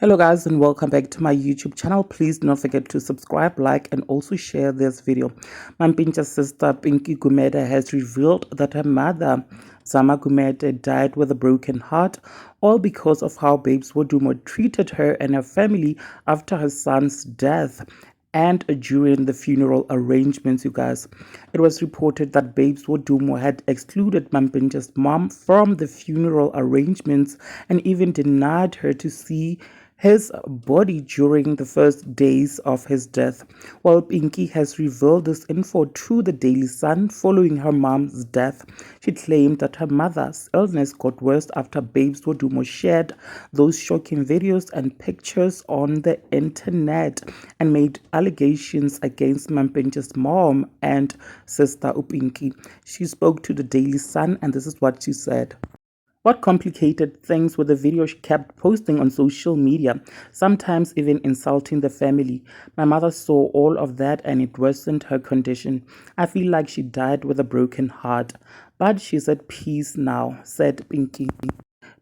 Hello guys and welcome back to my YouTube channel. Please do not forget to subscribe, like and also share this video. Mampintsha's sister Pinky Gumede has revealed that her mother Zama Gumede died with a broken heart, all because of how Babes Wodumo treated her and her family after her son's death and during the funeral arrangements, you guys. It was reported that Babes Wodumo had excluded Mampintsha's mom from the funeral arrangements and even denied her to see his body during the first days of his death. While Pinky has revealed this info to the Daily Sun following her mom's death, she claimed that her mother's illness got worse after Babes Wodumo shared those shocking videos and pictures on the internet and made allegations against Mampintsha's mom and sister Upinki. She spoke to the Daily Sun and this is what she said. What complicated things with the video she kept posting on social media, sometimes even insulting the family. My mother saw all of that and it worsened her condition. I feel like she died with a broken heart. But she's at peace now, said Pinky.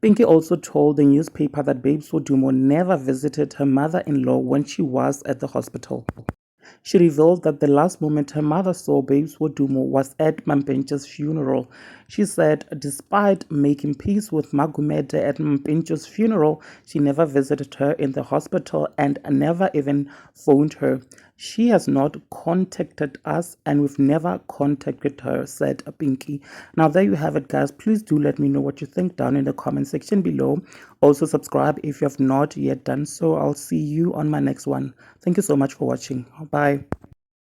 Pinky also told the newspaper that Babes Wodumo never visited her mother-in-law when she was at the hospital. She revealed that the last moment her mother saw Babes Wodumo was at Mampintsha's funeral. She said despite making peace with Magumede at Mampintsha's funeral, she never visited her in the hospital and never even phoned her. She has not contacted us and we've never contacted her, said Pinky. Now there you have it, guys. Please do let me know what you think down in the comment section below. Also subscribe if you have not yet done so. I'll see you on my next one. Thank you so much for watching. Bye.